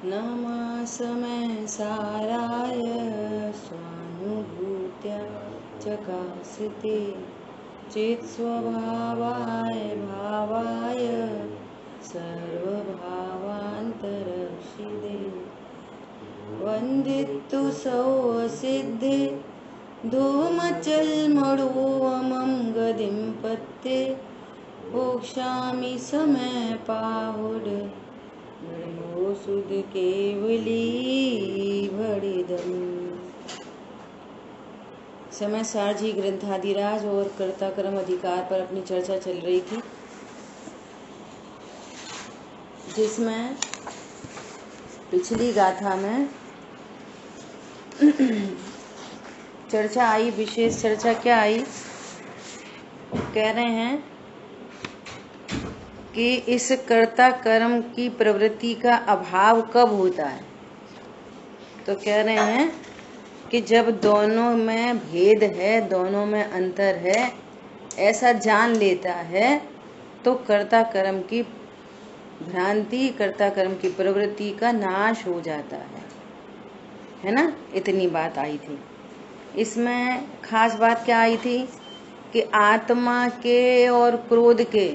नमासमे साराय स्वानुभूत्या चकासिते चित्स्वभावाय भावाय सर्वभावान्तरशिदे वन्दितु सौसिद्धे धूमचल्मडोऽमं गदिं पत्ते मोक्षामि समय पाहुड नमो सुध केवली भड़िदम। समय सारजी ग्रंथादिराज और कर्ता कर्म अधिकार पर अपनी चर्चा चल रही थी, जिसमें पिछली गाथा में चर्चा आई। विशेष चर्चा क्या आई? कह रहे हैं कि इस कर्ता कर्म की प्रवृत्ति का अभाव कब होता है। तो कह रहे हैं कि जब दोनों में भेद है, दोनों में अंतर है, ऐसा जान लेता है तो कर्ता कर्म की भ्रांति, कर्ता कर्म की प्रवृत्ति का नाश हो जाता है ना। इतनी बात आई थी। इसमें खास बात क्या आई थी कि आत्मा के और क्रोध के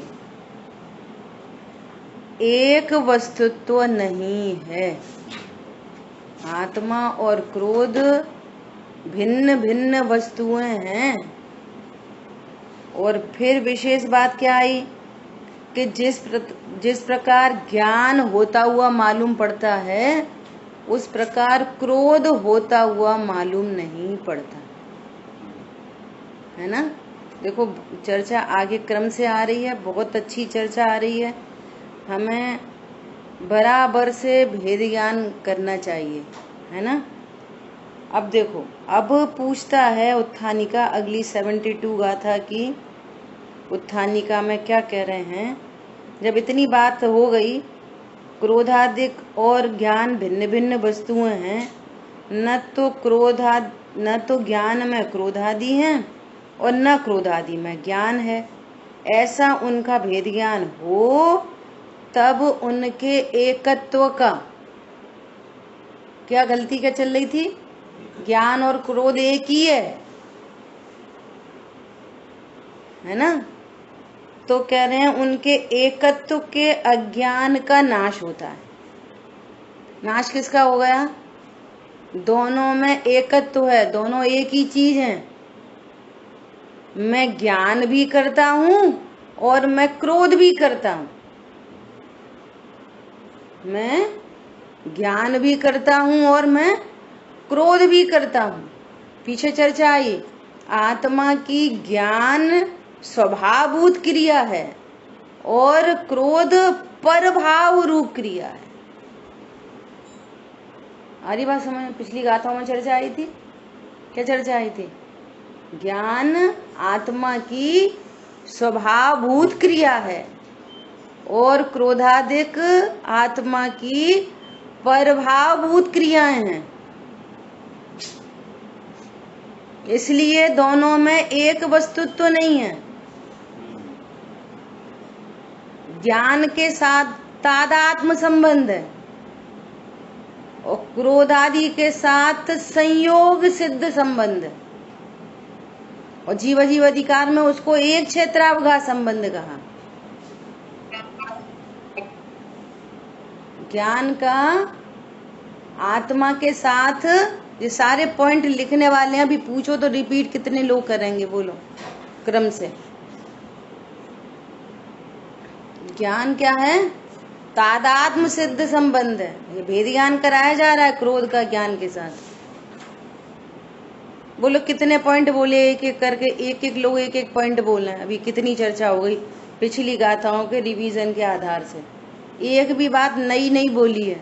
एक वस्तुत्व नहीं है। आत्मा और क्रोध भिन्न भिन्न वस्तुएं हैं। और फिर विशेष बात क्या आई कि जिस प्रकार ज्ञान होता हुआ मालूम पड़ता है, उस प्रकार क्रोध होता हुआ मालूम नहीं पड़ता है ना। देखो, चर्चा आगे क्रम से आ रही है, बहुत अच्छी चर्चा आ रही है। हमें बराबर से भेद ज्ञान करना चाहिए, है ना। अब देखो, अब पूछता है उत्थानिका अगली 72 गाथा की। उत्थानिका में क्या कह रहे हैं? जब इतनी बात हो गई, क्रोधादिक और ज्ञान भिन्न भिन्न वस्तुएं हैं, न तो ज्ञान में क्रोधादि हैं और न क्रोधादि में ज्ञान है। ऐसा उनका भेद ज्ञान हो तब उनके एकत्व का क्या गलती क्या चल रही थी? ज्ञान और क्रोध एक ही है ना। तो कह रहे हैं उनके एकत्व के अज्ञान का नाश होता है। नाश किसका हो गया? दोनों में एकत्व है, दोनों एक ही चीज हैं। मैं ज्ञान भी करता हूं और मैं क्रोध भी करता हूं। मैं ज्ञान भी करता हूं और मैं क्रोध भी करता हूं। पीछे चर्चा आई, आत्मा की ज्ञान स्वभावभूत क्रिया है और क्रोध परभाव रूप क्रिया है। आरी बात समझ? पिछली गाथाओं में चर्चा आई थी। क्या चर्चा आई थी? ज्ञान आत्मा की स्वभावभूत क्रिया है और क्रोधादिक आत्मा की परभावभूत क्रियाएं हैं। इसलिए दोनों में एक वस्तुत्व नहीं है। ज्ञान के साथ तादात्म्य संबंध है और क्रोधादि के साथ संयोग सिद्ध संबंध है। और जीव जीव अधिकार में उसको एक क्षेत्रावघात संबंध कहा। ज्ञान का आत्मा के साथ, ये सारे पॉइंट लिखने वाले हैं। अभी पूछो तो रिपीट कितने लोग करेंगे? बोलो क्रम से। ज्ञान क्या है? तादात्म्य सिद्ध संबंध है। ये भेद ज्ञान कराया जा रहा है क्रोध का ज्ञान के साथ। बोलो कितने पॉइंट बोले? एक एक करके एक एक लोग एक एक पॉइंट बोले। अभी कितनी चर्चा हो गई पिछली गाथाओं के रिवीजन के आधार से। एक भी बात नई नहीं बोली है।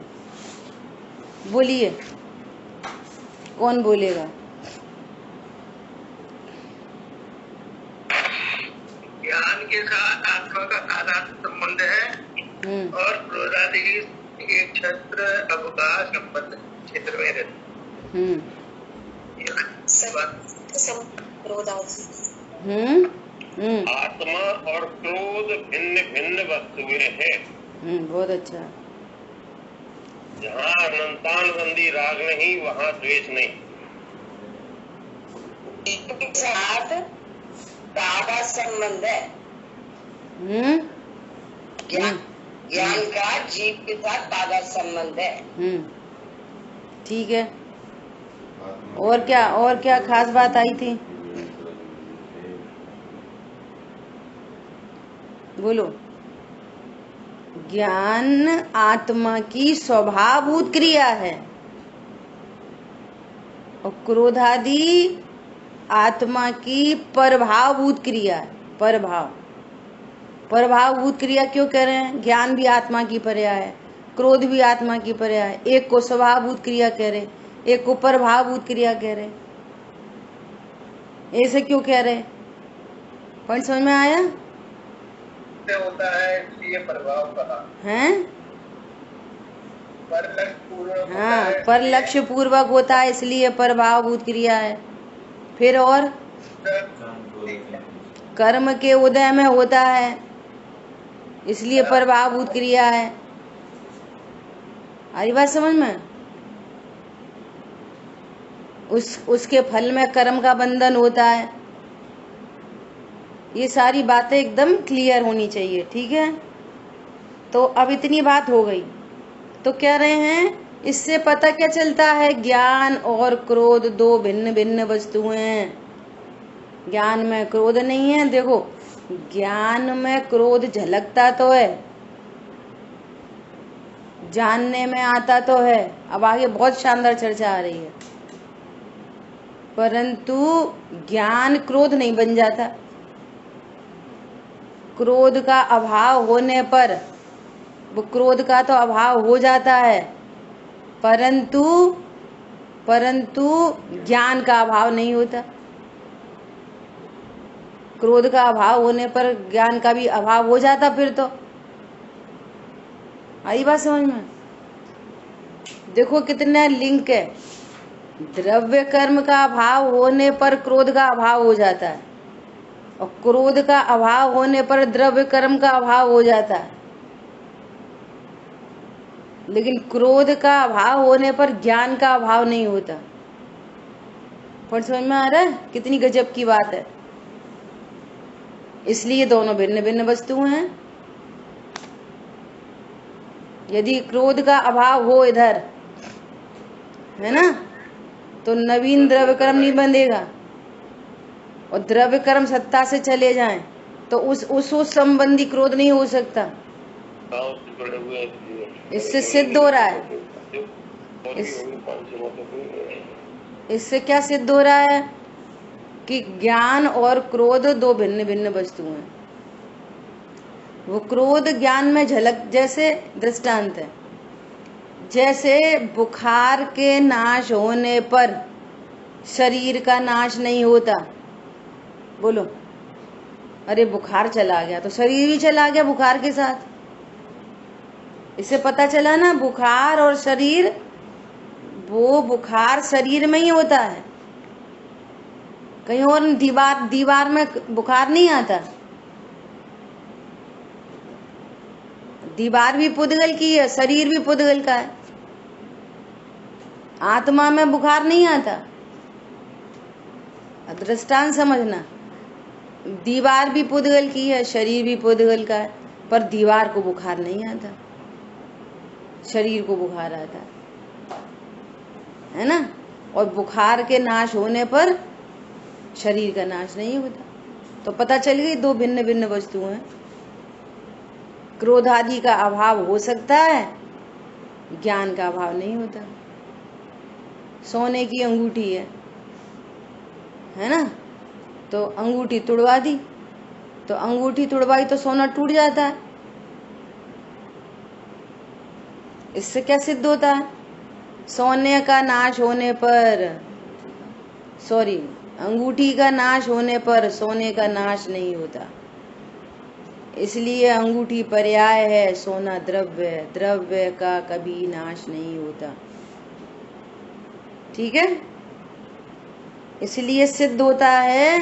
बोलिए, कौन बोलेगा? ज्ञान के साथ आत्मा का तादात्म्य संबंध है और क्रोधादि एक क्षेत्र अवकाश संबंध क्षेत्र में रहते। आत्मा और क्रोध भिन्न भिन्न वस्तुएं हैं। बहुत अच्छा। जहाँ अनंतान बंदी राग नहीं वहाँ द्वेष नहीं। के साथ तादा संबंध है। ज्ञान का जीव के साथ तादा संबंध है। ठीक है। और क्या खास बात आई थी? बोलो। ज्ञान आत्मा की स्वभावभूत क्रिया है और क्रोधादि आत्मा की परभावभूत क्रिया है। परभावभूत क्रिया क्यों कह रहे हैं? ज्ञान भी आत्मा की पर्याय है, क्रोध भी आत्मा की पर्याय है। एक को स्वभावभूत क्रिया कह रहे, एक को परभावभूत क्रिया कह रहे। ऐसे क्यों कह रहे? पॉइंट समझ में आया? होता है इसलिए प्रभाव कहा है। पर लक्ष्य पूर्वक होता है इसलिए परभावभूत क्रिया है। फिर और कर्म के उदय में होता है इसलिए परभावभूत क्रिया है। आई बात समझ में? उसके फल में कर्म का बंधन होता है। ये सारी बातें एकदम क्लियर होनी चाहिए। ठीक है, तो अब इतनी बात हो गई। तो कह रहे हैं इससे पता क्या चलता है? ज्ञान और क्रोध दो भिन्न भिन्न वस्तुएं हैं। ज्ञान में क्रोध नहीं है। देखो, ज्ञान में क्रोध झलकता तो है, जानने में आता तो है। अब आगे बहुत शानदार चर्चा आ रही है। परंतु ज्ञान क्रोध नहीं बन जाता। क्रोध का अभाव होने पर, वो क्रोध का तो अभाव हो जाता है, परंतु ज्ञान का अभाव नहीं होता। क्रोध का अभाव होने पर ज्ञान का भी अभाव हो जाता। फिर तो आई बात समझ में? देखो कितना लिंक है। द्रव्य कर्म का अभाव होने पर क्रोध का अभाव हो जाता है और क्रोध का अभाव होने पर द्रव्य कर्म का अभाव हो जाता है। लेकिन क्रोध का अभाव होने पर ज्ञान का अभाव नहीं होता। पर समझ में आ रहा है कितनी गजब की बात है? इसलिए दोनों भिन्न भिन्न वस्तुएं हैं। यदि क्रोध का अभाव हो इधर, है ना, तो नवीन द्रव्य कर्म नहीं बंधेगा। और द्रव्य कर्म सत्ता से चले जाएं तो उस संबंधी क्रोध नहीं हो सकता। इससे सिद्ध हो रहा है, इससे क्या सिद्ध हो रहा है कि ज्ञान और क्रोध दो भिन्न भिन्न वस्तुएं हैं। वो क्रोध ज्ञान में झलक, जैसे दृष्टांत है, जैसे बुखार के नाश होने पर शरीर का नाश नहीं होता। बोलो, अरे बुखार चला गया तो शरीर भी चला गया बुखार के साथ। इससे पता चला ना, बुखार और शरीर, वो बुखार शरीर में ही होता है, कहीं और दीवार में बुखार नहीं आता। दीवार भी पुद्गल की है, शरीर भी पुद्गल का है। आत्मा में बुखार नहीं आता। दृष्टांत समझना, दीवार भी पुद्गल की है, शरीर भी पुद्गल का है, पर दीवार को बुखार नहीं आता, शरीर को बुखार आता है ना। और बुखार के नाश होने पर शरीर का नाश नहीं होता। तो पता चल गई दो भिन्न भिन्न वस्तुएं हैं। क्रोध आदि का अभाव हो सकता है, ज्ञान का अभाव नहीं होता। सोने की अंगूठी है ना, तो अंगूठी तुड़वा दी, तो अंगूठी तुड़वाई तो सोना टूट जाता है। इससे क्या सिद्ध होता है? सोने का नाश होने पर, अंगूठी का नाश होने पर सोने का नाश नहीं होता। इसलिए अंगूठी पर्याय है, सोना द्रव्य है, द्रव्य का कभी नाश नहीं होता। ठीक है, इसलिए सिद्ध होता है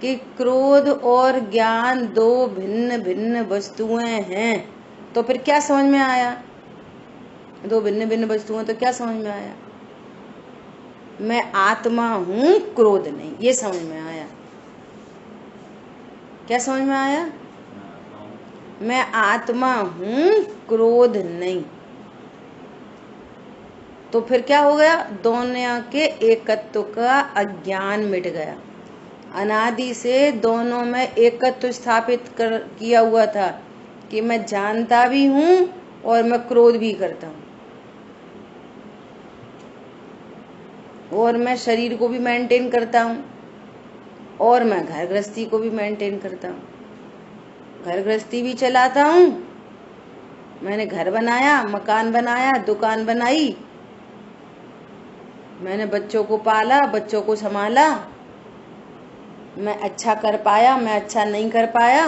कि क्रोध और ज्ञान दो भिन्न भिन्न वस्तुएं हैं। तो फिर क्या समझ में आया दो भिन्न भिन्न वस्तु हैं, तो क्या समझ में आया? मैं आत्मा हूं, क्रोध नहीं, ये समझ में आया। क्या समझ में आया? मैं आत्मा हूं, क्रोध नहीं। तो फिर क्या हो गया? दोनों के एकत्व का अज्ञान मिट गया। अनादि से दोनों में एकत्व स्थापित किया हुआ था कि मैं जानता भी हूं और मैं क्रोध भी करता हूं, और मैं शरीर को भी मेंटेन करता हूं, और मैं घर गृहस्थी को भी मेंटेन करता हूं। घर गृहस्थी भी चलाता हूं, मैंने घर बनाया, मकान बनाया, दुकान बनाई, मैंने बच्चों को पाला, बच्चों को संभाला, मैं अच्छा कर पाया, मैं अच्छा नहीं कर पाया,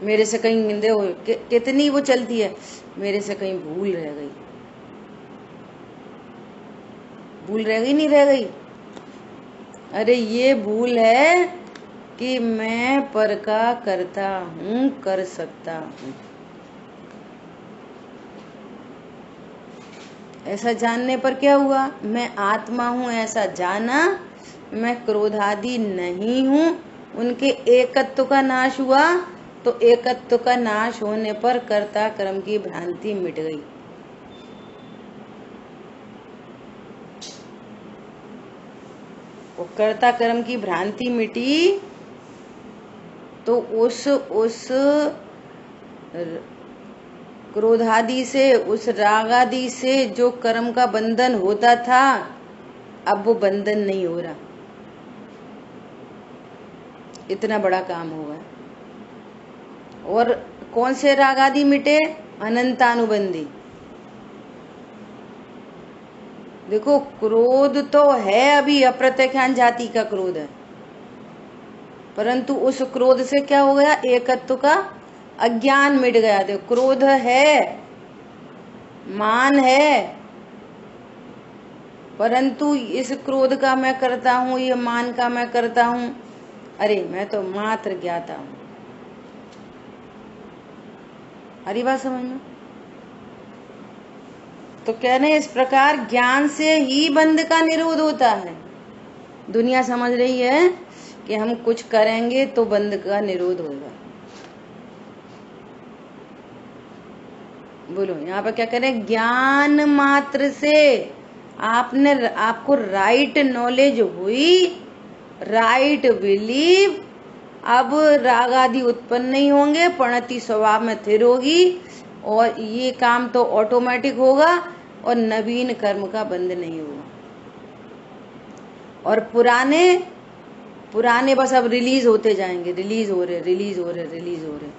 मेरे से कहीं कितनी वो चलती है, मेरे से कहीं भूल रह गई, भूल रह गई नहीं रह गई। अरे ये भूल है कि मैं पर का करता हूं, कर सकता हूं। ऐसा जानने पर क्या हुआ? मैं आत्मा हूं ऐसा जाना, मैं क्रोधादि नहीं हूं, उनके एकत्व का नाश हुआ। तो एकत्व का नाश होने पर कर्ता कर्म की भ्रांति मिट गई। वो कर्ता कर्म की भ्रांति मिटी तो उस क्रोधादि से, उस रागादि से जो कर्म का बंधन होता था, अब वो बंधन नहीं हो रहा। इतना बड़ा काम होगा। और कौन से रागादि मिटे? अनंतानुबंधी। देखो क्रोध तो है, अभी अप्रत्यख्यान जाति का क्रोध है, परंतु उस क्रोध से क्या हो गया? एकत्व का अज्ञान मिट गया। देखो क्रोध है, मान है, परंतु इस क्रोध का मैं करता हूं, ये मान का मैं करता हूं, अरे मैं तो मात्र ज्ञाता हूं। हरी बात समझ में? तो कह रहे इस प्रकार ज्ञान से ही बंध का निरोध होता है। दुनिया समझ रही है कि हम कुछ करेंगे तो बंध का निरोध होगा। बोलो यहाँ पर क्या करें? ज्ञान मात्र से आपको राइट नॉलेज हुई, राइट बिलीव, अब राग आदि उत्पन्न नहीं होंगे, प्रणति स्वभाव में स्थिर होगी, और ये काम तो ऑटोमेटिक होगा, और नवीन कर्म का बंध नहीं होगा। और पुराने बस अब रिलीज होते जाएंगे, रिलीज हो रहे।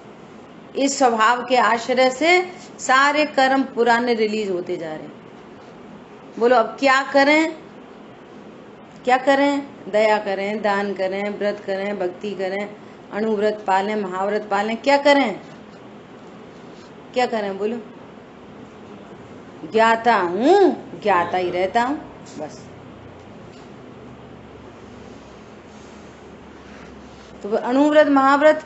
इस स्वभाव के आश्रय से सारे कर्म पुराने रिलीज होते जा रहे। बोलो अब क्या करें? क्या करें? दया करें, दान करें, व्रत करें, भक्ति करें, अणुव्रत पालें, महाव्रत पालें, क्या करें? क्या करें? बोलो। ज्ञाता हूं, ज्ञाता ही रहता हूं, बस। तो अणुव्रत महाव्रत,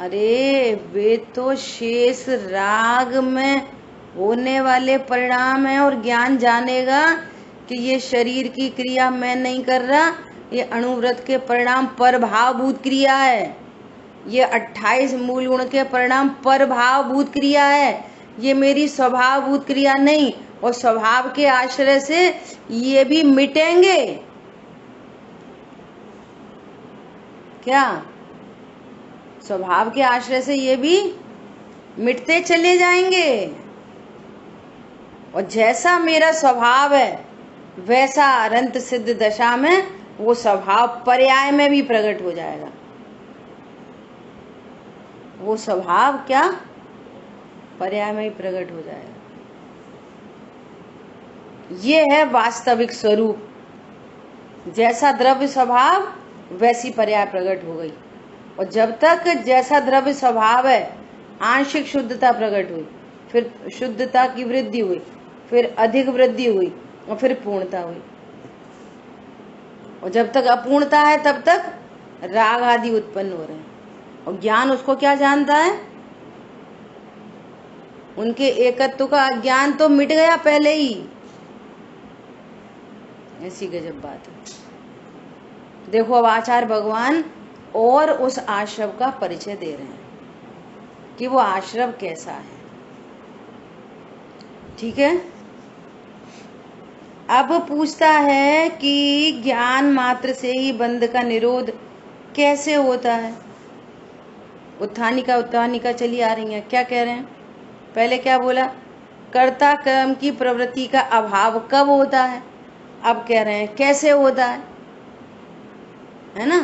अरे वे तो शेष राग में होने वाले परिणाम है, और ज्ञान जानेगा कि ये शरीर की क्रिया मैं नहीं कर रहा, ये अणुव्रत के परिणाम परभावभूत क्रिया है, ये 28 मूल गुण के परिणाम परभावभूत क्रिया है, ये मेरी स्वभावभूत क्रिया नहीं। और स्वभाव के आश्रय से ये भी मिटेंगे। क्या? स्वभाव के आश्रय से ये भी मिटते चले जाएंगे। और जैसा मेरा स्वभाव है वैसा अनंत सिद्ध दशा में वो स्वभाव पर्याय में भी प्रकट हो जाएगा। वो स्वभाव क्या? पर्याय में ही प्रकट हो जाएगा। ये है वास्तविक स्वरूप। जैसा द्रव्य स्वभाव वैसी पर्याय प्रकट हो गई। और जब तक जैसा द्रव्य स्वभाव है, आंशिक शुद्धता प्रकट हुई, फिर शुद्धता की वृद्धि हुई, फिर अधिक वृद्धि हुई, और फिर पूर्णता हुई। और जब तक अपूर्णता है तब तक राग आदि उत्पन्न हो रहे हैं। और ज्ञान उसको क्या जानता है? उनके एकत्व का अज्ञान तो मिट गया पहले ही। ऐसी गजब बात है। देखो अब आचार्य भगवान और उस आश्रम का परिचय दे रहे हैं कि वो आश्रम कैसा है। ठीक है। अब पूछता है कि ज्ञान मात्र से ही बंध का निरोध कैसे होता है। उत्थानिका चली आ रही है। क्या कह रहे हैं? पहले क्या बोला? कर्ता कर्म की प्रवृत्ति का अभाव कब होता है। अब कह रहे हैं कैसे होता है ना।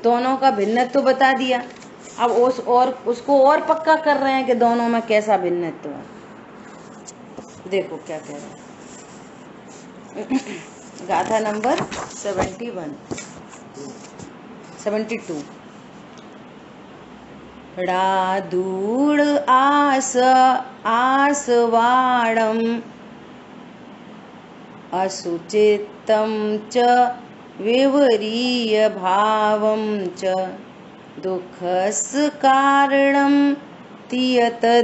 दोनों का भिन्नत्व तो बता दिया। अब उसको और पक्का कर रहे हैं कि दोनों में कैसा भिन्नत्व है। देखो क्या कह रहे हैं। गाथा नंबर 72। राधूढ़ आसवाणम असुचित्तं च विवरीय भावं च दुःखस्य कारणं तियतदोडियतिं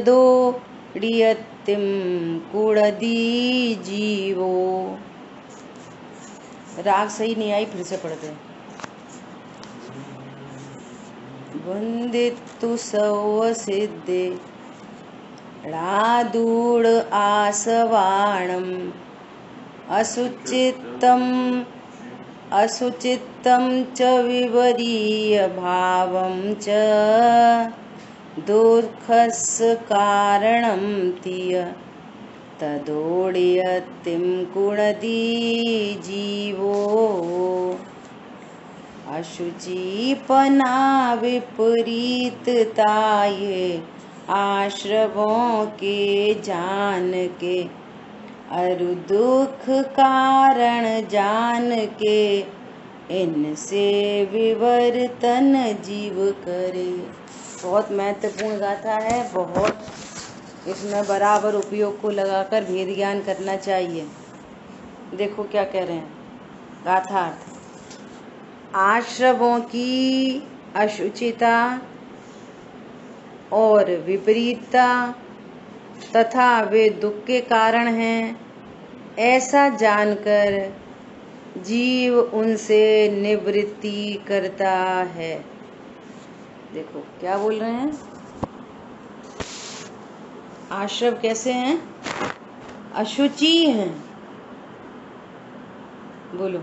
कुड़दी जीवो। राग सही नहीं आई, फिर से पढ़ते हैं। वंदितु सौसिद्धे राधूढ़ आसवाणम् असुचित्तं च विवरीय भावं च दुःखस्य कारणं तिय तदोडियतिं कुणदी जीवो। अशुचिपना विपरीतताये आश्रमों के जान के अरु दुख कारण जान के इनसे विवर्तन जीव करे। बहुत महत्वपूर्ण गाथा है। बहुत इसमें बराबर उपयोग को लगाकर भेद ज्ञान करना चाहिए। देखो क्या कह रहे हैं। गाथार्थ। आश्रमों की अशुचिता और विपरीतता तथा वे दुख के कारण हैं, ऐसा जानकर जीव उनसे निवृत्ति करता है। देखो क्या बोल रहे हैं। आश्रम कैसे हैं? अशुचि हैं। बोलो।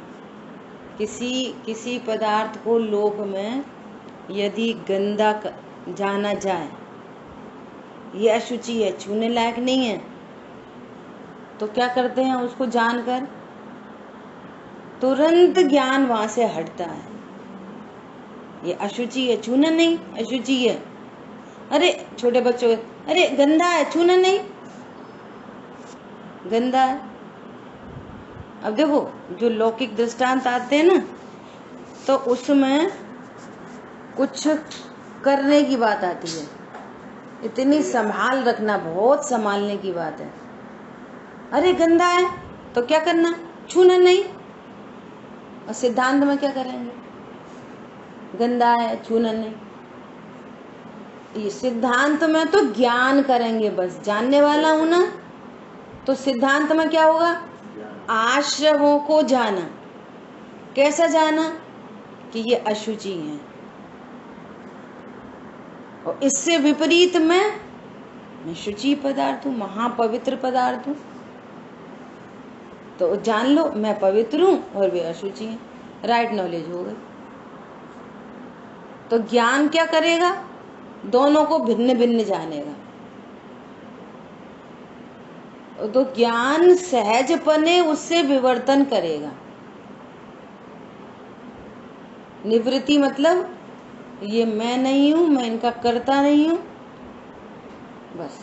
किसी पदार्थ को लोक में यदि गंदा जाना जाए, ये अशुचि है, छूने लायक नहीं है, तो क्या करते हैं? उसको जानकर तुरंत ज्ञान वहां से हटता है। ये अशुचि है, छूना नहीं, अशुचि है। अरे छोटे बच्चों, अरे गंदा है, छूना नहीं, गंदा है। अब देखो जो लौकिक दृष्टांत आते हैं ना, तो उसमें कुछ करने की बात आती है। इतनी संभाल रखना, बहुत संभालने की बात है। अरे गंदा है तो क्या करना? छूना नहीं। और सिद्धांत में क्या करेंगे? गंदा है, छूना नहीं। ये सिद्धांत में तो ज्ञान करेंगे, बस जानने वाला हूं ना। तो सिद्धांत में क्या होगा? आश्रमों को जाना। कैसा जाना? कि ये अशुचि है। और इससे विपरीत मैं शुचि पदार्थ हूं, महापवित्र पदार्थ हूं। तो जान लो मैं पवित्र हूं और वे अशुचि हैं। राइट नॉलेज हो गई। तो ज्ञान क्या करेगा? दोनों को भिन्न भिन्न जानेगा। तो ज्ञान सहजपने उससे विवर्तन करेगा। निवृत्ति मतलब ये मैं नहीं हूं, मैं इनका कर्ता नहीं हूं, बस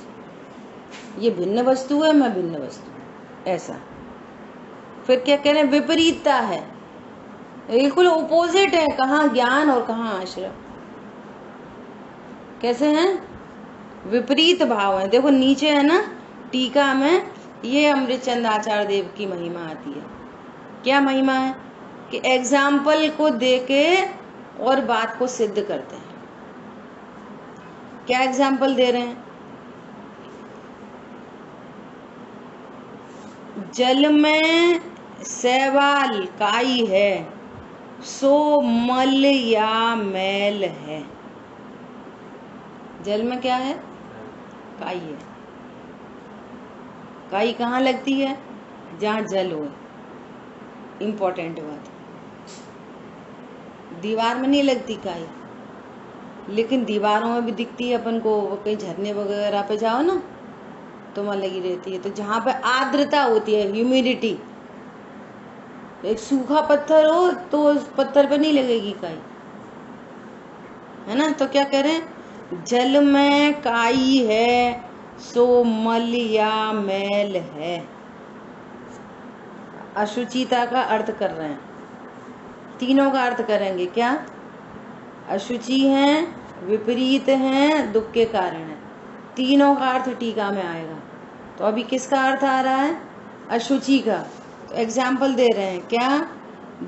ये भिन्न वस्तु है, मैं भिन्न वस्तु, ऐसा। फिर क्या कह रहे हैं? विपरीतता है, बिल्कुल ओपोजिट है। कहाँ ज्ञान और कहाँ आश्रम। कैसे हैं? विपरीत भाव है। देखो नीचे है ना टीका में, ये अमृतचंद आचार्य देव की महिमा आती है। क्या महिमा है? कि एग्जाम्पल को देके और बात को सिद्ध करते हैं। क्या एग्जाम्पल दे रहे हैं? जल में शैवाल काई है, सो मल या मैल है। जल में क्या है? काई है। काई कहाँ लगती है? जहाँ जल हो। इम्पोर्टेंट बात। दीवार में नहीं लगती काई, लेकिन दीवारों में भी दिखती है अपन को। कहीं झरने वगैरह पे जाओ ना तो वहाँ लगी रहती है। तो जहाँ पे आर्द्रता होती है, ह्यूमिडिटी, एक सूखा पत्थर हो तो उस पत्थर पे नहीं लगेगी काई, है ना। तो क्या करें? जल में काई है, सो मल या मैल है। अशुचिता का अर्थ कर रहे हैं, तीनों का अर्थ करेंगे। क्या? अशुचि है, विपरीत है, दुख के कारण है। तीनों का अर्थ टीका में आएगा। तो अभी किसका अर्थ आ रहा है? अशुचि का। तो एग्जाम्पल दे रहे हैं। क्या?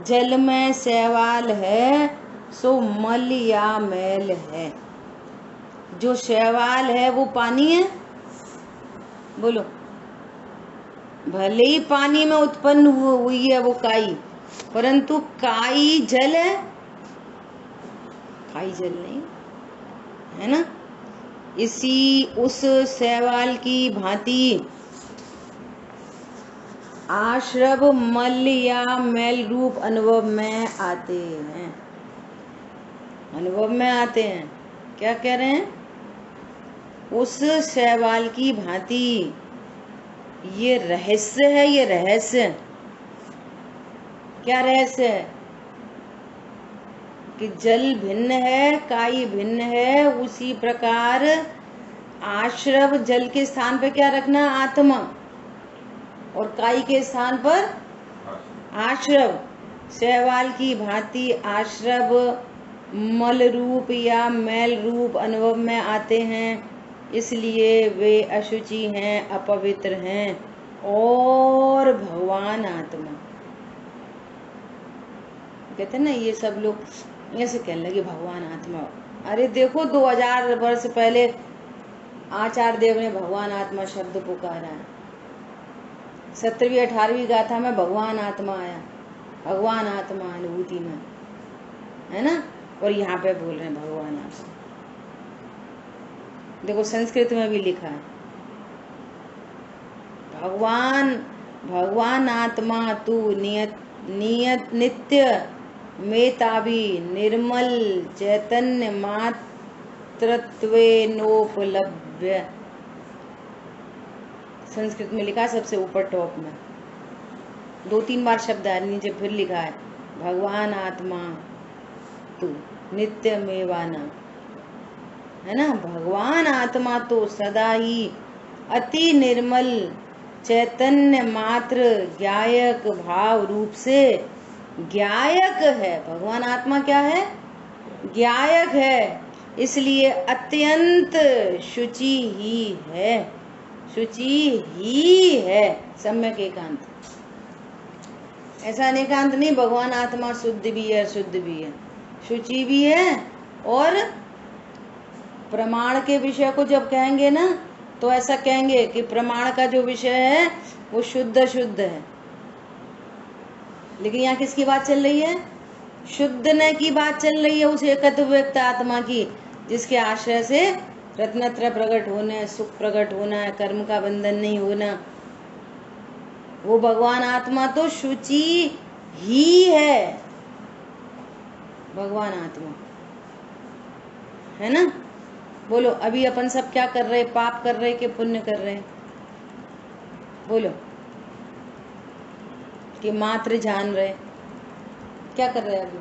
जल में शैवाल है, सो मल या मैल है। जो शैवाल है वो पानी है? बोलो। भले ही पानी में उत्पन्न हुई है वो काई, परंतु काई जल है? काई जल नहीं, है ना। इसी उस शैवाल की भांति आश्रव मल या मैल रूप अनुभव में आते हैं। अनुभव में आते हैं। क्या कह रहे हैं? उस शैवाल की भांति। ये रहस्य है, ये रहस्य। क्या रहस्य है? कि जल भिन्न है, काई भिन्न है, उसी प्रकार आश्रव जल के स्थान पर क्या रखना? आत्मा। और काई के स्थान पर आश्रव। शैवाल की भांति आश्रव मल रूप या मैल रूप अनुभव में आते हैं, इसलिए वे अशुचि हैं, अपवित्र हैं। और भगवान आत्मा, कहते हैं ना, ये सब लोग ऐसे कहने लगे भगवान आत्मा। अरे देखो, 2000 वर्ष पहले आचार्य देव ने भगवान आत्मा शब्द पुकारा है। 17वीं 18वीं गाथा में भगवान आत्मा आया, भगवान आत्मा अनुभूति में, है ना। और यहाँ पे बोल रहे हैं भगवान आत्मा। देखो संस्कृत में भी लिखा है, भगवान आत्मा तू नियत नित्य मेतावी निर्मल चैतन्य मात्रत्वेनोपलभ्य। संस्कृत में लिखा सबसे ऊपर टॉप में, 2-3 बार शब्द है, नीचे फिर लिखा है भगवान आत्मा तू नित्य मेवाना, है ना। भगवान आत्मा तो सदा ही अति निर्मल चैतन्य मात्र ज्ञायक भाव रूप से ज्ञायक है। भगवान आत्मा क्या है? ज्ञायक है। इसलिए अत्यंत शुचि ही है, शुचि ही है। सम्यक एकांत, ऐसा अनेकांत नहीं। भगवान आत्मा शुद्ध भी है, शुद्ध भी है, शुचि भी है। और प्रमाण के विषय को जब कहेंगे ना तो ऐसा कहेंगे कि प्रमाण का जो विषय है वो शुद्ध शुद्ध है। लेकिन यहाँ किसकी बात चल रही है? शुद्ध न की बात चल रही है, उस एकत्व व्यक्त आत्मा की, जिसके आश्रय से रत्नत्रय प्रकट होना, सुख प्रकट होना है, कर्म का बंधन नहीं होना। वो भगवान आत्मा तो शुचि ही है, भगवान आत्मा, है ना। बोलो, अभी अपन सब क्या कर रहे हैं? पाप कर रहे हैं कि पुण्य कर रहे हैं? बोलो। कि मात्र जान रहे, क्या कर रहे हैं? अभी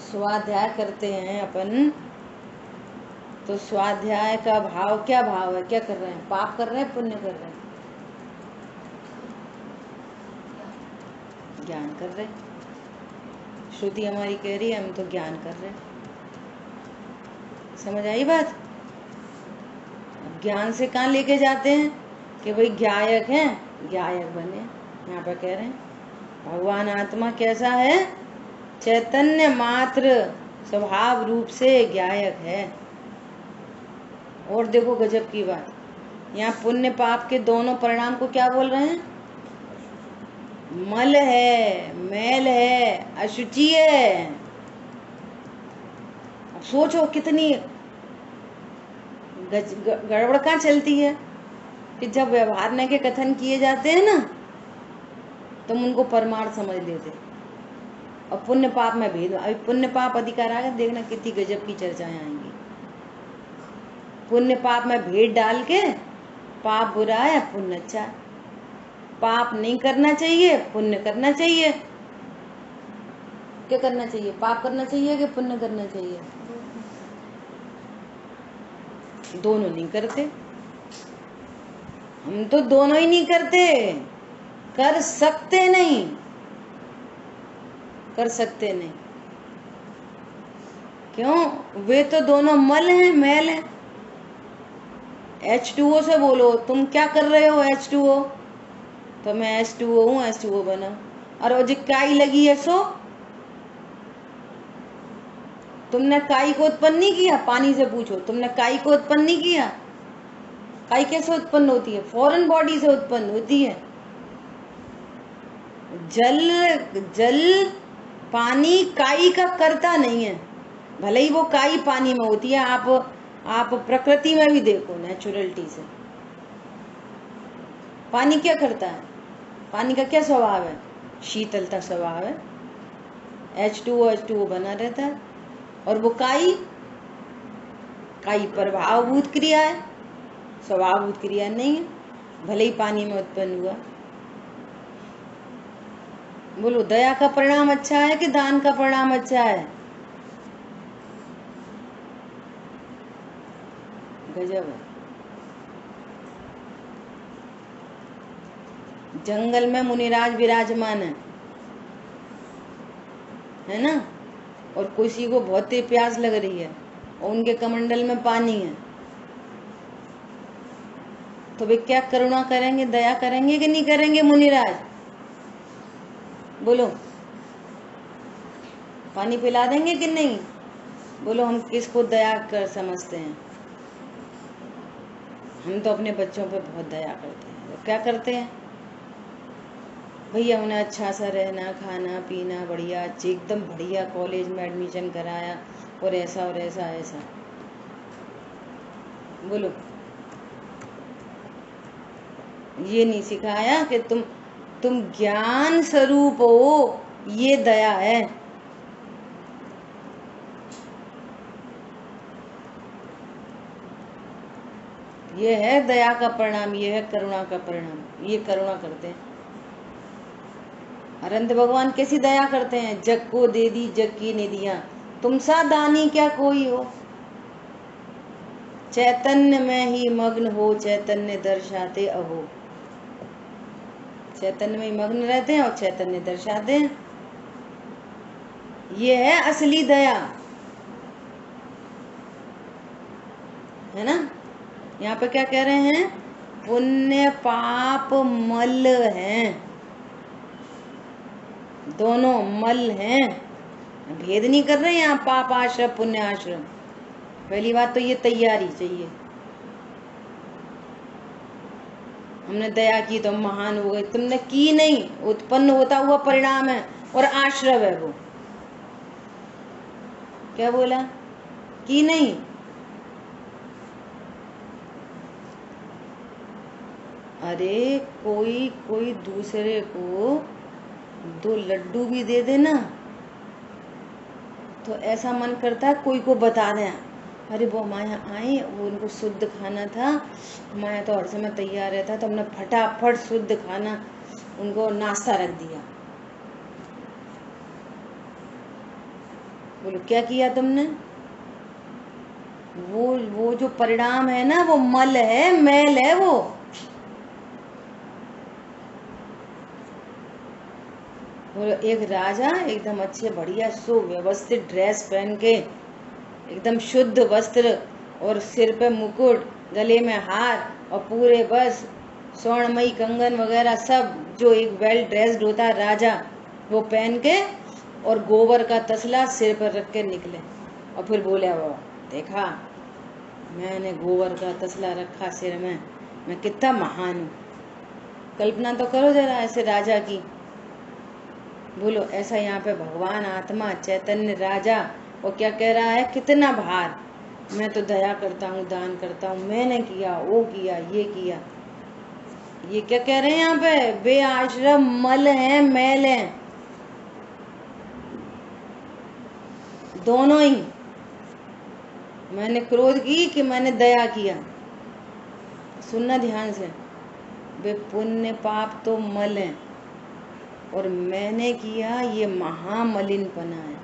स्वाध्याय करते हैं अपन, तो स्वाध्याय का भाव क्या भाव है? क्या कर रहे हैं? पाप कर रहे हैं, पुण्य कर रहे हैं? ज्ञान कर रहे हैं। श्रुति हमारी कह रही है हम तो ज्ञान कर रहे हैं। समझ आई बात? ज्ञान से कहाँ लेके जाते हैं कि भाई ज्ञायक हैं, ज्ञायक बने। यहाँ पर कह रहे हैं भगवान आत्मा कैसा है? चैतन्य मात्र स्वभाव रूप से ज्ञायक है। और देखो गजब की बात, यहाँ पुण्य पाप के दोनों परिणाम को क्या बोल रहे हैं? मल है, मैल है, अशुचि है। अब सोचो कितनी गड़बड़ कहाँ चलती है कि जब व्यवहार में के कथन किए जाते हैं ना, तुम उनको परमार्थ समझ लेते, और पुण्य पाप में भेद। अभी पुण्य पाप अधिकार आएगा, देखना कितनी गजब की चर्चाएं आएंगी। पुण्य पाप में भेद डाल के पाप बुरा है, पुण्य अच्छा है। पाप नहीं करना चाहिए, पुण्य करना चाहिए। क्या करना चाहिए? पाप करना चाहिए कि पुण्य करना चाहिए? दोनों नहीं करते। हम तो दोनों ही नहीं करते, कर सकते नहीं, कर सकते नहीं। क्यों? वे तो दोनों मल हैं, मैल है। H2O से बोलो, तुम क्या कर रहे हो? H2O, तो मैं H2O हूँ, H2O बना। और वो जो काई लगी है, सो तुमने काई को उत्पन्न नहीं किया। पानी से पूछो, तुमने काई को उत्पन्न नहीं किया। काई कैसे उत्पन्न होती है? फॉरेन बॉडी से उत्पन्न होती है। जल पानी काई का करता नहीं है, भले ही वो काई पानी में होती है। आप प्रकृति में भी देखो, नेचुरलिटी से पानी क्या करता है? पानी का क्या स्वभाव है? शीतलता स्वभाव है। H2O बना रहता है। और वो काई प्रभावभूत क्रिया है, स्वभावभूत क्रिया नहीं है, भले ही पानी में उत्पन्न हुआ। बोलो, दया का परिणाम अच्छा है कि दान का परिणाम अच्छा है? गजब है। जंगल में मुनिराज विराजमान है ना, और किसी को बहुत तेज प्यास लग रही है और उनके कमंडल में पानी है, तो वे क्या करुणा करेंगे, दया करेंगे कि नहीं करेंगे? मुनिराज बोलो, पानी पिला देंगे कि नहीं? बोलो, हम किसको दया कर समझते हैं? हम तो अपने बच्चों पे बहुत दया करते हैं। तो क्या करते हैं? भैया उन्हें अच्छा सा रहना, खाना पीना बढ़िया, एकदम बढ़िया कॉलेज में एडमिशन कराया, और ऐसा और ऐसा ऐसा। बोलो, ये नहीं सिखाया कि तुम ज्ञान स्वरूप हो, ये दया है। ये है दया का परिणाम, ये है करुणा का परिणाम। ये करुणा करते हैं। अनंत भगवान कैसी दया करते हैं? जग को दे दी जग की निधियां, तुम सा दानी क्या कोई हो। चैतन्य में ही मग्न हो, चैतन्य दर्शाते अहो। चैतन्य में ही मग्न रहते हैं और चैतन्य दर्शाते हैं। ये है असली दया, है ना। यहाँ पे क्या कह रहे हैं? पुण्य पाप मल हैं, दोनों मल हैं। भेद नहीं कर रहे हैं यहाँ, पाप आश्रम पुण्य आश्रम। पहली बात तो ये तैयारी चाहिए। हमने दया की तो हम महान हो गए, तुमने की नहीं, उत्पन्न होता हुआ परिणाम है और आश्रय है वो। क्या बोला? की नहीं। अरे कोई दूसरे को 2 लड्डू भी दे देना तो ऐसा मन करता है कोई को बता दें, अरे वो हमारे यहाँ आए, वो उनको शुद्ध खाना था, हमारे यहाँ तो हर समय तैयार रहता, तो हमने फटाफट शुद्ध खाना उनको नाश्ता रख दिया। बोलो, क्या किया तुमने? वो जो परिणाम है ना, वो मल है, मैल है वो। एक राजा एकदम अच्छे बढ़िया सुव्यवस्थित ड्रेस पहन के, एकदम शुद्ध वस्त्र और सिर पे मुकुट, गले में हार और पूरे बस स्वर्णमयी कंगन वगैरह सब, जो एक वेल ड्रेस्ड होता है राजा, वो पहन के और गोबर का तसला सिर पर रख के निकले। और फिर बोले, वो देखा मैंने गोबर का तसला रखा सिर में, मैं कितना महान हूँ। कल्पना तो करो जरा ऐसे राजा की, बोलो ऐसा यहाँ पे भगवान आत्मा चैतन्य राजा, वो क्या कह रहा है, कितना भार, मैं तो दया करता हूँ, दान करता हूँ, मैंने किया, वो किया, ये किया। ये क्या कह रहे हैं यहाँ पे, बेआश्रम मल है, मैल है, दोनों ही। मैंने क्रोध की कि मैंने दया किया। सुनना ध्यान से, वे पुण्य पाप तो मल है और मैंने किया ये महामलिनपना है।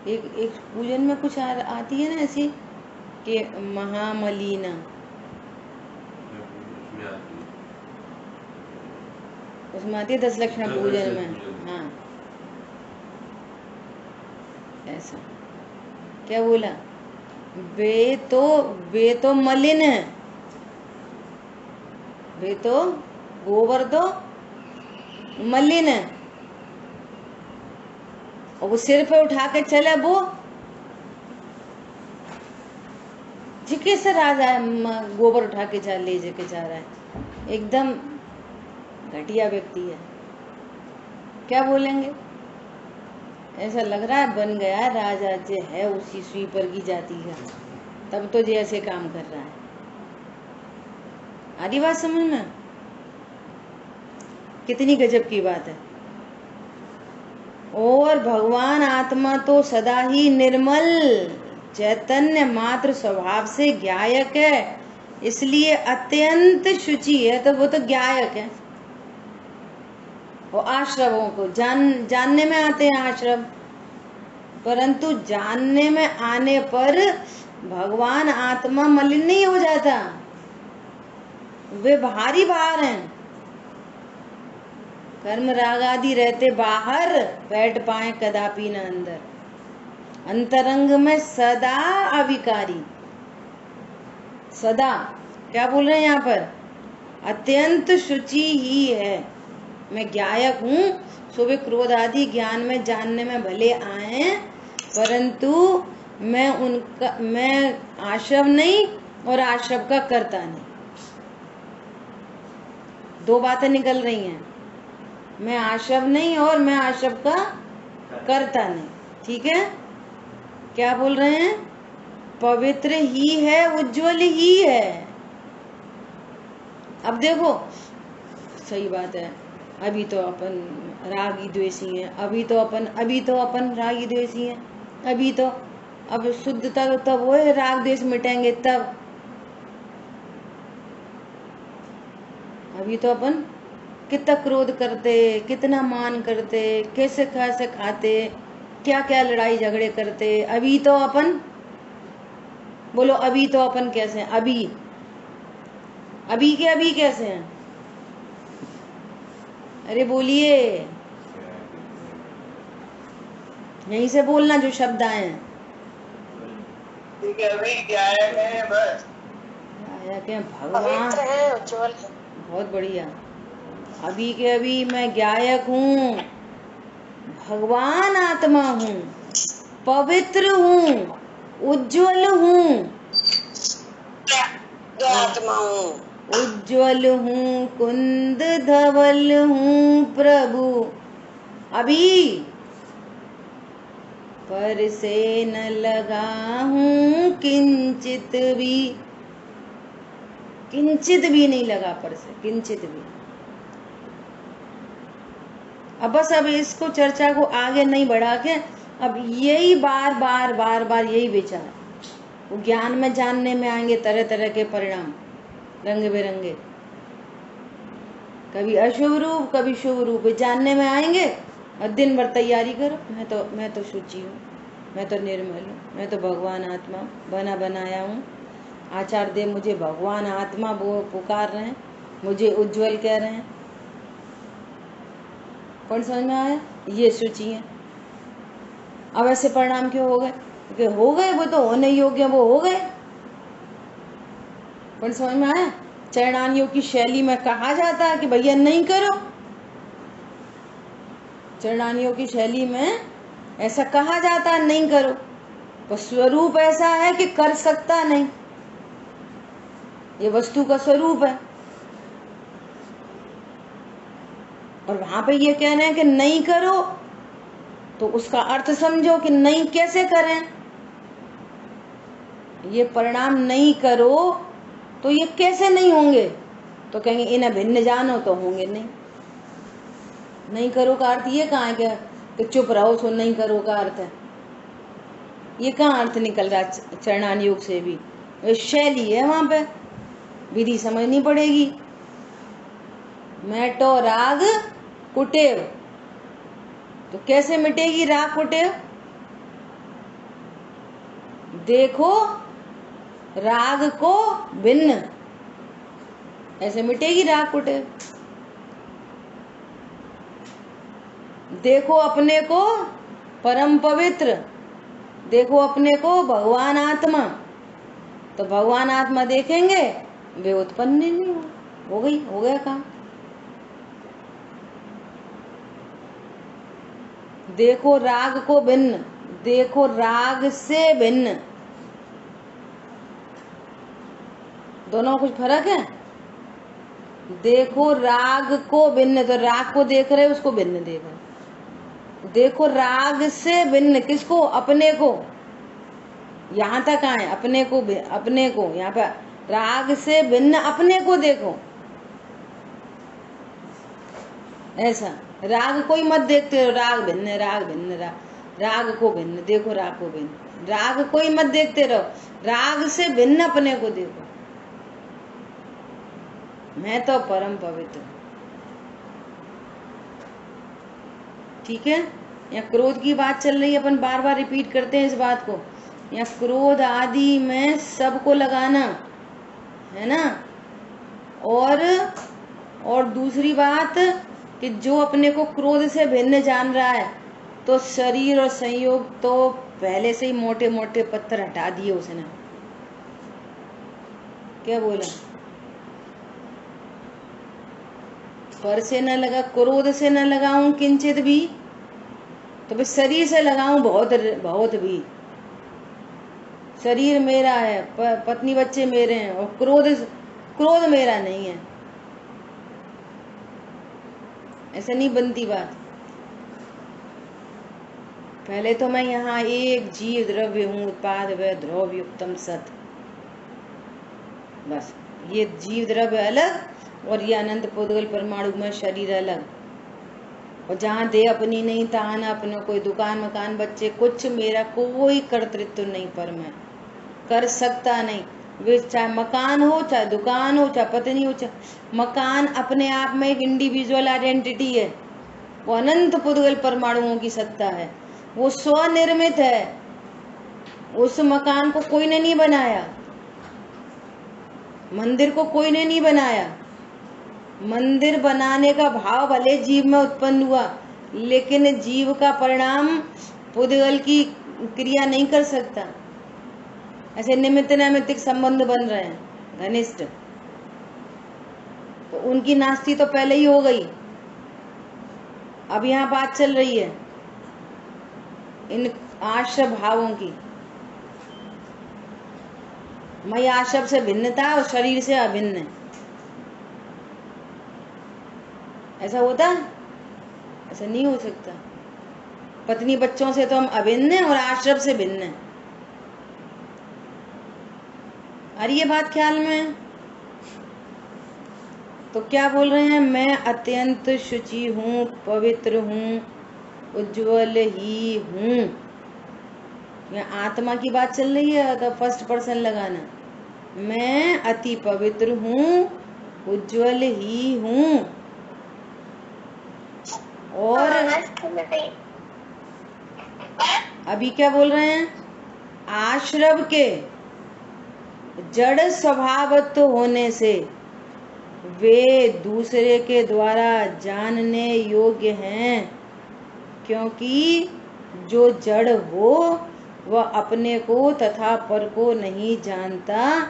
एक पूजन में कुछ आती है ना ऐसी कि महामलिना, उसमें आती है 10 लक्षण पूजन में। हाँ ऐसा क्या बोला, वे तो मलिन है, वे तो गोबर तो मलिन है, और वो सिर पे उठा के चले, वो जिके से राजा है, गोबर उठा के ले जाके जा रहा है, एकदम घटिया व्यक्ति है। क्या बोलेंगे, ऐसा लग रहा है बन गया राजा जो है उसी स्वीपर की जाति का, तब तो जैसे काम कर रहा है। आदि बात समझ में, कितनी गजब की बात है। और भगवान आत्मा तो सदा ही निर्मल चैतन्य मात्र स्वभाव से ज्ञायक है, इसलिए अत्यंत शुचि है, तो वो तो ज्ञायक है। और आश्रवों को जानने में आते हैं आश्रव, परंतु जानने में आने पर भगवान आत्मा मलिन नहीं हो जाता, वे भारी बाहर हैं। कर्म राग आदि रहते बाहर, बैठ पाए कदापि न अंदर, अंतरंग में सदा अविकारी। सदा क्या बोल रहे हैं यहाँ पर, अत्यंत शुचि ही है। मैं ज्ञायक हूँ, सो वे क्रोध आदि ज्ञान में जानने में भले आए, परंतु मैं आश्रव नहीं और आश्रव का कर्ता नहीं। दो बातें निकल रही हैं, मैं आश्रव नहीं और मैं आश्रव का कर्ता नहीं। ठीक है, क्या बोल रहे हैं, पवित्र ही है, उज्जवल ही है। अब देखो सही बात है, अभी तो अपन रागी द्वेषी हैं, अभी तो अपन रागी द्वेषी हैं, अभी तो अब शुद्धता तो तब वो राग द्वेष मिटेंगे तब। अभी तो अपन कितना क्रोध करते, कितना मान करते, कैसे कैसे खाते, क्या क्या लड़ाई झगड़े करते। अभी तो अपन बोलो, अभी तो अपन कैसे हैं, अभी कैसे हैं, अरे बोलिए, यहीं से बोलना जो शब्द आए हैं। भगवान उज्ज्वल, बहुत बढ़िया। अभी के अभी मैं ज्ञायक हूँ, भगवान आत्मा हूँ, पवित्र हूँ, उज्ज्वल हूँ, आत्मा हूँ, उज्ज्वल हूँ, कुंद धवल हूँ प्रभु। अभी पर से न लगा हूँ किंचित भी नहीं लगा, पर से किंचित भी। अब बस अब इसको चर्चा को आगे नहीं बढ़ा के, अब यही बार यही विचार, वो ज्ञान में जानने में आएंगे तरह तरह के परिणाम, रंग बिरंगे, कभी अशुभ रूप कभी शुभ रूप जानने में आएंगे। और दिन भर तैयारी करो, मैं तो शुचि हूँ, मैं तो निर्मल हूँ, मैं तो भगवान आत्मा बना बनाया हूँ। आचार्य देव मुझे भगवान आत्मा वो पुकार रहे हैं, मुझे उज्जवल कह रहे हैं। कौन समझ में आया, ये शुचि है। अब ऐसे परिणाम क्यों हो गए, क्योंकि हो गए, वो तो होने योग्य वो हो गए। कौन समझ में आया, चरणानियों की शैली में कहा जाता है कि भैया नहीं करो, चरणानियों की शैली में ऐसा कहा जाता है नहीं करो, तो स्वरूप ऐसा है कि कर सकता नहीं, ये वस्तु का स्वरूप है। और वहां पे ये कह रहे हैं कि नहीं करो, तो उसका अर्थ समझो कि नहीं कैसे करें। ये परिणाम नहीं करो तो ये कैसे नहीं होंगे, तो कहेंगे इन्हें भिन्न जानो, तो होंगे नहीं। नहीं करो का अर्थ ये कहाँ है कि चुप रहो, सो नहीं करो का अर्थ है। ये कहाँ अर्थ निकल रहा चरणान योग से भी, शैली है, वहां पे विधि समझनी पड़ेगी। मैटो राग कुटेव, तो कैसे मिटेगी राग कुटेव? देखो राग को भिन्न, ऐसे मिटेगी राग कुटेव। देखो अपने को परम पवित्र, देखो अपने को भगवान आत्मा, तो भगवान आत्मा देखेंगे वे उत्पन्न नहीं हो गई, हो गया काम। देखो राग को भिन्न, देखो राग से भिन्न, दोनों में कुछ फर्क है। देखो राग को भिन्न, तो राग को देख रहे, उसको भिन्न देख रहे। देखो राग से भिन्न, किसको? अपने को। यहाँ तक आए अपने को, अपने को, यहाँ पर राग से भिन्न अपने को देखो। ऐसा राग कोई मत देखते हो, राग भिन्न, राग भिन्न, राग को भिन्न देखो, राग को भिन्न, राग कोई मत देखते रहो, राग से भिन्न अपने को देखो। मैं तो परम पवित्र। ठीक है, यहाँ क्रोध की बात चल रही है, अपन बार बार रिपीट करते हैं इस बात को। यहाँ क्रोध आदि में सबको लगाना है ना। और दूसरी बात कि जो अपने को क्रोध से भिन्न जान रहा है, तो शरीर और संयोग तो पहले से ही मोटे मोटे पत्थर हटा दिए उसने। क्या बोला? पर से न लगा, क्रोध से न लगाऊं किंचित भी, तो फिर शरीर से लगाऊं बहुत बहुत भी। शरीर मेरा है, पत्नी बच्चे मेरे हैं, और क्रोध मेरा नहीं है। ऐसे नहीं बनती बात। पहले तो मैं यहाँ एक जीव द्रव्य हूँ, उत्पाद व द्रव्य युक्तम सत, बस ये जीव द्रव्य अलग और ये अनंत पुद्गल परमाणु में शरीर अलग। और जहाँ दे अपनी नहीं, तहाँ ना अपना कोई दुकान मकान बच्चे कुछ, मेरा कोई कर्तृत्व नहीं, पर मैं कर सकता नहीं। वे चाहे मकान हो, चाहे दुकान हो, चाहे पत्नी हो, चाहे मकान अपने आप में एक इंडिविजुअल आइडेंटिटी है। वो अनंत पुद्गल परमाणुओं की सत्ता है, वो स्वनिर्मित है। उस मकान को कोई ने नहीं बनाया, मंदिर को कोई ने नहीं बनाया। मंदिर बनाने का भाव भले जीव में उत्पन्न हुआ, लेकिन जीव का परिणाम पुद्गल की क्रिया नहीं कर सकता। ऐसे निमित्त नैमित्तिक संबंध बन रहे हैं घनिष्ठ, तो उनकी नास्ती तो पहले ही हो गई। अब यहाँ बात चल रही है इन आश्रय भावों की। मैं आश्रय से भिन्नता और शरीर से अभिन्न है, ऐसा होता? ऐसा नहीं हो सकता। पत्नी बच्चों से तो हम अभिन्न हैं और आश्रय से भिन्न हैं। अरे ये बात ख्याल में। तो क्या बोल रहे हैं? मैं अत्यंत शुचि हूँ, पवित्र हूँ, उज्जवल ही हूँ। यहाँ आत्मा की बात चल रही है, तो फर्स्ट पर्सन लगाना। मैं अति पवित्र हूँ, उज्जवल ही हूँ। और अभी क्या बोल रहे हैं? आश्रव के जड़ स्वभावत्व होने से वे दूसरे के द्वारा जानने योग्य हैं, क्योंकि जो जड़ हो वह अपने को तथा पर को नहीं जानता,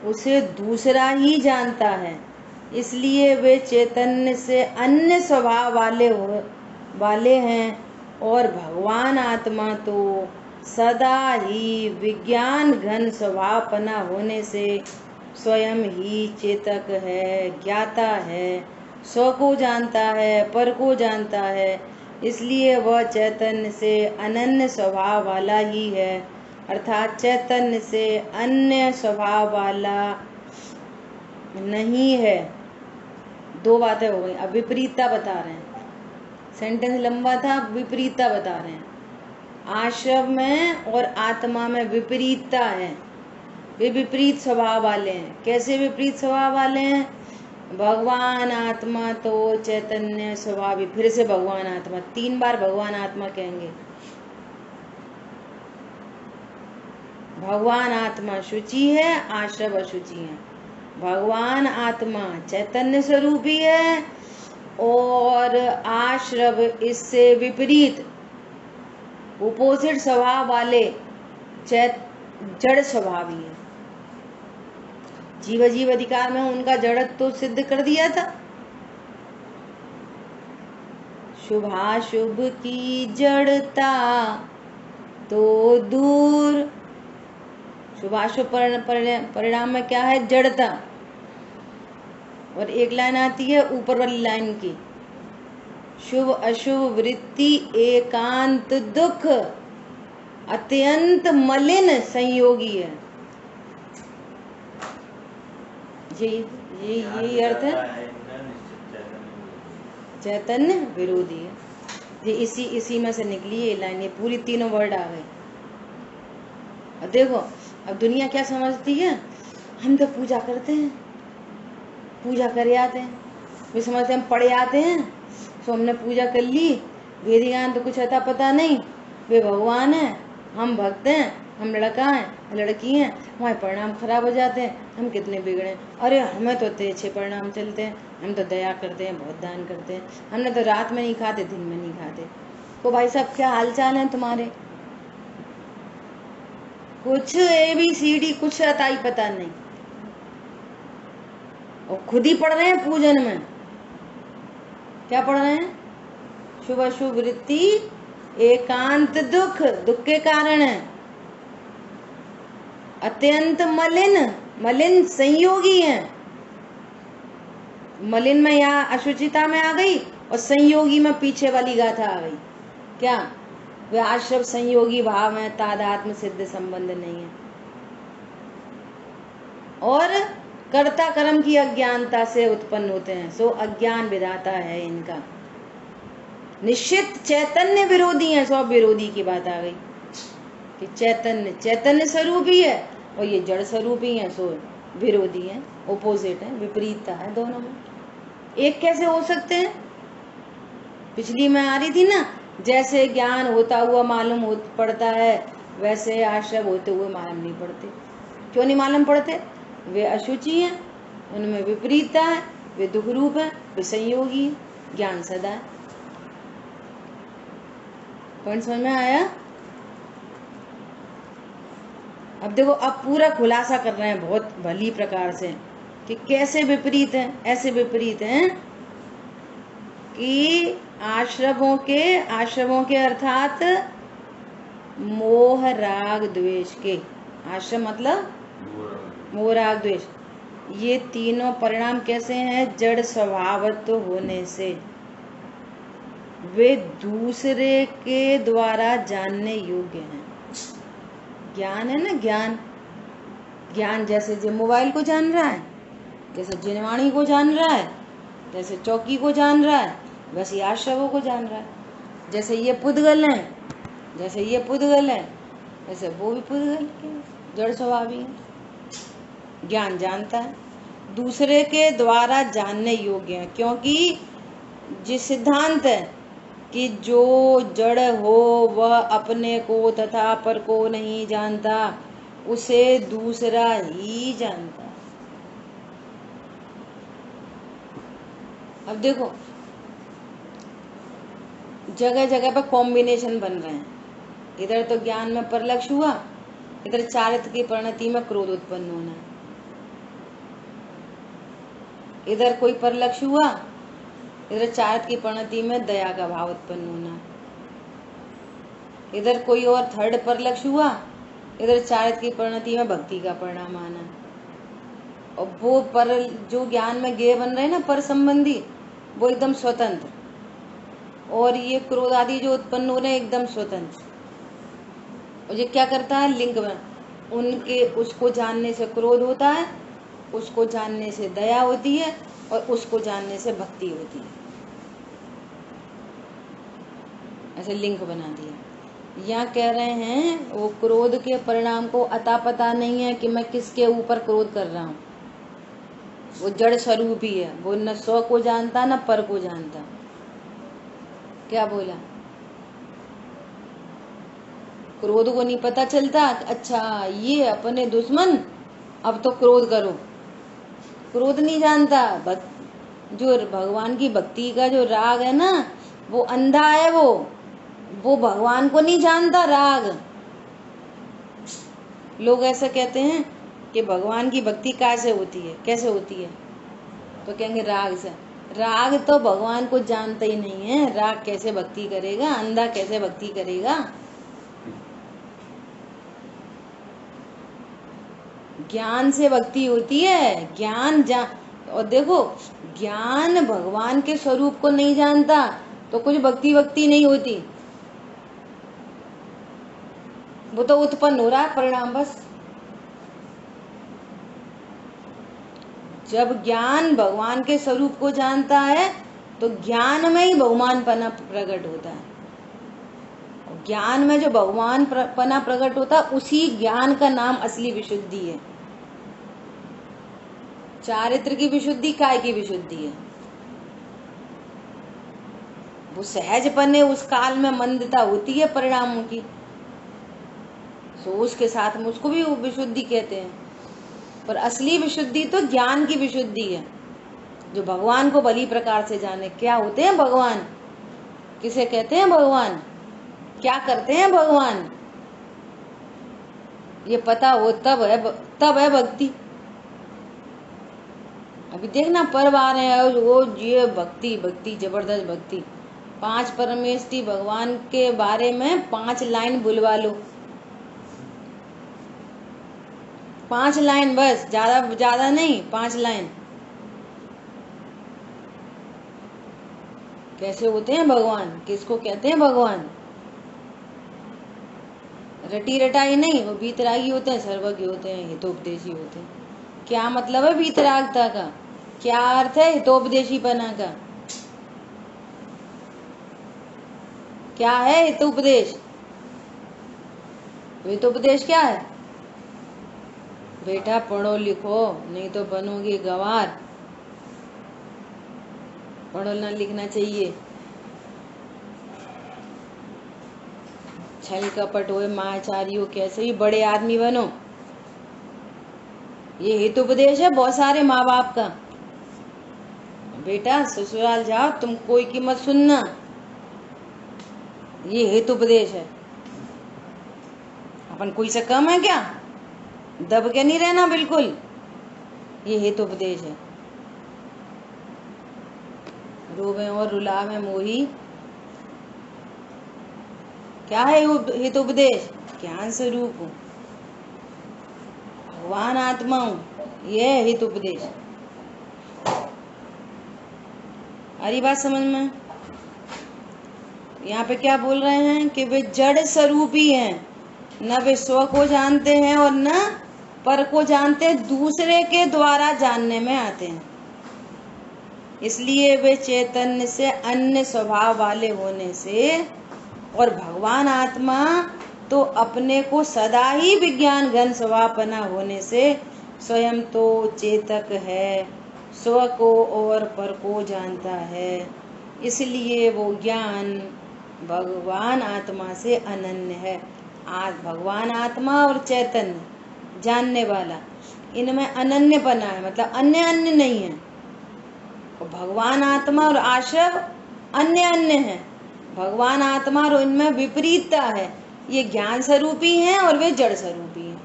उसे दूसरा ही जानता है। इसलिए वे चैतन्य से अन्य स्वभाव वाले हैं, और भगवान आत्मा तो सदा ही विज्ञान घन स्वभावपना होने से स्वयं ही चेतक है, ज्ञाता है, स्व को जानता है, पर को जानता है, इसलिए वह चैतन्य से अनन्य स्वभाव वाला ही है, अर्थात चैतन्य से अन्य स्वभाव वाला नहीं है। दो बातें हो गई। अब विपरीतता बता रहे हैं, सेंटेंस लंबा था, विपरीतता बता रहे हैं। आश्रम में और आत्मा में विपरीतता है, वे विपरीत स्वभाव वाले हैं। कैसे विपरीत स्वभाव वाले हैं? भगवान आत्मा तो चैतन्य स्वभाव, फिर से भगवान आत्मा, 3 बार भगवान आत्मा कहेंगे। भगवान आत्मा शुचि है, आश्रव अशुचि है। भगवान आत्मा चैतन्य स्वरूपी है और आश्रव इससे विपरीत अपोजिट स्वभाव वाले जड़ स्वभावी है। जीव जीव अधिकार में उनका जड़त्व तो सिद्ध कर दिया था। शुभाशुभ की जड़ता तो दूर, शुभाशुभ परिणाम में क्या है? जड़ता। और एक लाइन आती है ऊपर वाली लाइन की, शुभ अशुभ वृत्ति एकांत दुख अत्यंत मलिन संयोगी है। यही अर्थ है, चैतन्य विरोधी है। ये इसी में से निकली ये लाइन, ये पूरी तीनों वर्ड आ गए। अब देखो, अब दुनिया क्या समझती है, हम तो पूजा करते हैं, पूजा कर आते हैं, वे समझते हैं हम पढ़े आते हैं, तो हमने पूजा कर ली, वेद ज्ञान तो कुछ अता पता नहीं, वे भगवान हैं, हम भक्त हैं, हम लड़का हैं, लड़की हैं, हमारे परिणाम खराब हो जाते हैं, हम कितने बिगड़े। अरे हमें तो इतने अच्छे परिणाम चलते हैं, हम तो दया करते हैं, बहुत दान करते हैं, हमने तो रात में नहीं खाते, दिन में नहीं खाते। तो भाई साहब क्या हाल चाल है तुम्हारे? कुछ ABCD कुछ अताई पता नहीं, और खुद ही पढ़ रहे हैं पूजन में। क्या पढ़ रहे हैं? शुभ अशुभ वृत्ति एकांत दुख, दुख के कारण है, अत्यंत मलिन संयोगी है। मलिन में या अशुचिता में आ गई, और संयोगी में पीछे वाली गाथा आ गई। क्या? वे आश्रव संयोगी भाव में तादात्म्य सिद्ध संबंध नहीं है, और कर्ता कर्म की अज्ञानता से उत्पन्न होते हैं, सो अज्ञान विधाता है इनका। निश्चित चैतन्य विरोधी है, सो विरोधी की बात आ गई कि चैतन्य स्वरूप ही है और ये जड़ स्वरूप ही है, सो विरोधी है, ओपोजिट है, विपरीतता है दोनों में। एक कैसे हो सकते हैं? पिछली में आ रही थी ना, जैसे ज्ञान होता हुआ मालूम पड़ता है, वैसे आश्रव होते हुए मालूम नहीं पड़ते। क्यों नहीं मालूम पड़ते? वे अशुचि हैं, उनमें विपरीतता है, वे दुख रूप है, वे संयोगी है, ज्ञान सदा है। पॉइंट समझ में आया? अब देखो, अब पूरा खुलासा कर रहे हैं बहुत भली प्रकार से कि कैसे विपरीत हैं। ऐसे विपरीत हैं कि आश्रमों के अर्थात मोह राग द्वेष के, आश्रम मतलब मोह राग द्वेष, ये तीनों परिणाम कैसे हैं? जड़ स्वभावत्व होने से वे दूसरे के द्वारा जानने योग्य हैं। ज्ञान है ना, ज्ञान जैसे जो मोबाइल को जान रहा है, जैसे जिनवाणी को जान रहा है, जैसे चौकी को जान रहा है, वैसे आश्रवों को जान रहा है। जैसे ये पुद्गल है, जैसे ये पुद्गल है, वैसे वो भी पुद्गल के जड़ स्वभावी है। ज्ञान जानता है, दूसरे के द्वारा जानने योग्य है, क्योंकि जिस सिद्धांत है कि जो जड़ हो वह अपने को तथा पर को नहीं जानता, उसे दूसरा ही जानता। अब देखो, जगह जगह पर कॉम्बिनेशन बन रहे हैं। इधर तो ज्ञान में परलक्ष्य हुआ, इधर चारित्र की परिणति में क्रोध उत्पन्न होना है। इधर कोई परलक्ष्य हुआ, इधर चारित्र की परिणति में दया का भाव उत्पन्न होना है। इधर कोई और थर्ड पर लक्ष्य हुआ, इधर चारित्र की परिणति में भक्ति का परिणाम आना। और वो पर जो ज्ञान में ज्ञेय बन रहे हैं ना पर संबंधी, वो एकदम स्वतंत्र, और ये क्रोध आदि जो उत्पन्न हो रहे हैं एकदम स्वतंत्र। और ये क्या करता है, लिंग में उनके उसको जानने से क्रोध होता है, उसको जानने से दया होती है, और उसको जानने से भक्ति होती है। ऐसे लिंक बना दिया। यहाँ कह रहे हैं वो क्रोध के परिणाम को अता पता नहीं है कि मैं किसके ऊपर क्रोध कर रहा हूँ। वो जड़ स्वरूप ही है, वो न स्व को जानता न पर को जानता। क्या बोला, क्रोध को नहीं पता चलता, अच्छा ये अपने दुश्मन, अब तो क्रोध करो। क्रोध नहीं जानता। जो भगवान की भक्ति का जो राग है ना, वो अंधा है, वो भगवान को नहीं जानता राग। लोग ऐसा कहते हैं कि भगवान की भक्ति कैसे होती है, कैसे होती है, तो कहेंगे राग से। राग तो भगवान को जानता ही नहीं है, राग कैसे भक्ति करेगा, अंधा कैसे भक्ति करेगा। ज्ञान से भक्ति होती है, ज्ञान और देखो, ज्ञान भगवान के स्वरूप को नहीं जानता तो कुछ भक्ति नहीं होती, वो तो उत्पन्न हो रहा है परिणाम बस। जब ज्ञान भगवान के स्वरूप को जानता है तो ज्ञान में ही भगवान पना प्रकट होता है। ज्ञान में जो भगवान पना प्रकट होता है, उसी ज्ञान का नाम असली विशुद्धि है। चारित्र की विशुद्धि काय की विशुद्धि है, वो सहजपने उस काल में मंदता होती है परिणामों की, तो उसके साथ में उसको भी विशुद्धि कहते हैं। पर असली विशुद्धि तो ज्ञान की विशुद्धि है, जो भगवान को भली प्रकार से जाने। क्या होते हैं भगवान, किसे कहते हैं भगवान, क्या करते हैं भगवान, ये पता हो तब है भक्ति। अभी देखना पर्व आ रहे हैं, वो ये भक्ति जबरदस्त भक्ति। 5 परमेष्टि भगवान के बारे में 5 लाइन बुलवा लो, 5 लाइन बस, ज्यादा नहीं, 5 लाइन। कैसे होते हैं भगवान, किसको कहते हैं भगवान। रटी रटाई नहीं, वो वीतरागी होते हैं, सर्वज्ञ होते हैं, हितोपदेशी होते हैं। क्या मतलब है वीतरागता का, क्या अर्थ है हितोपदेशी पना का, क्या है हितोपदेश। हितोपदेश क्या है, बेटा पढ़ो लिखो नहीं तो बनोगे गंवार। पढ़ना लिखना चाहिए, छल कपट हो माचारी हो, कैसे भी बड़े आदमी बनो। ये हितोपदेश है बहुत सारे माँ बाप का। बेटा ससुराल जाओ तुम कोई की मत सुनना, ये हितोपदेश है। अपन कोई से कम है क्या, दब के नहीं रहना बिल्कुल, ये हितोपदेश है। रोवे और रुलावे मोही, क्या है हितोपदेश, ज्ञान स्वरूप हूँ, भगवान आत्मा हूँ, ये है हितोपदेश। अरे बात समझ में। यहाँ पे क्या बोल रहे हैं कि वे जड़ स्वरूप ही हैं, न वे स्व को जानते हैं और न पर को जानते हैं, दूसरे के द्वारा जानने में आते हैं। इसलिए वे चैतन्य से अन्य स्वभाव वाले होने से और भगवान आत्मा तो अपने को सदा ही विज्ञान घन स्वभावपना होने से स्वयं तो चेतक है, स्व को और पर को जानता है। इसलिए वो ज्ञान भगवान आत्मा से अनन्य है। आज भगवान आत्मा और चैतन्य जानने वाला, इनमें अनन्यपना है, मतलब अन्य अन्य नहीं है। और भगवान आत्मा और आश्रय अन्य है, भगवान आत्मा और इनमें विपरीतता है। ये ज्ञान स्वरूपी हैं और वे जड़ स्वरूपी हैं।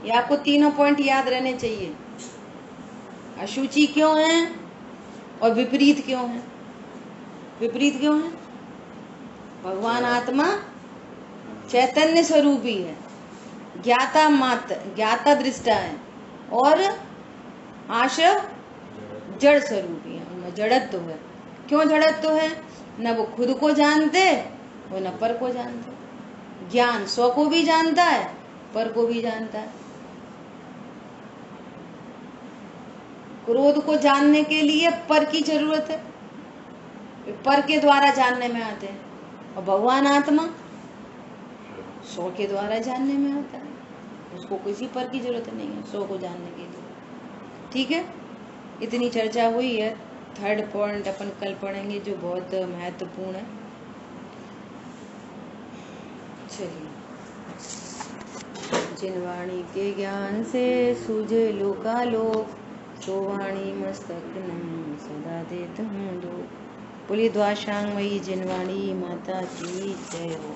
ये आपको तीनों पॉइंट याद रहने चाहिए। अशुचि क्यों है और विपरीत क्यों है। विपरीत क्यों है, भगवान आत्मा चैतन्य स्वरूपी है, ज्ञाता मात्र, ज्ञाता दृष्टा है, और आश्रव जड़ स्वरूपी है, उनमें जड़त्व तो है। क्यों जड़त्व तो है? न वो खुद को जानते वो न पर को जानते। ज्ञान स्व को भी जानता है, पर को भी जानता है। क्रोध को जानने के लिए पर की जरूरत है, पर के द्वारा जानने में आते हैं, और भगवान आत्मा स्व के द्वारा जानने में आता है, उसको किसी पर की जरूरत नहीं है स्व को जानने के लिए। ठीक है, इतनी चर्चा हुई है। थर्ड पॉइंट अपन कल पढ़ेंगे जो बहुत महत्वपूर्ण है। चलिए, जिन वाणी के ज्ञान से सूझे लोकालोक, सो वाणी मस्तक नम सदा देत हूँ दो। बोलिए द्वाशांग मई जिनवाणी माता की जय हो।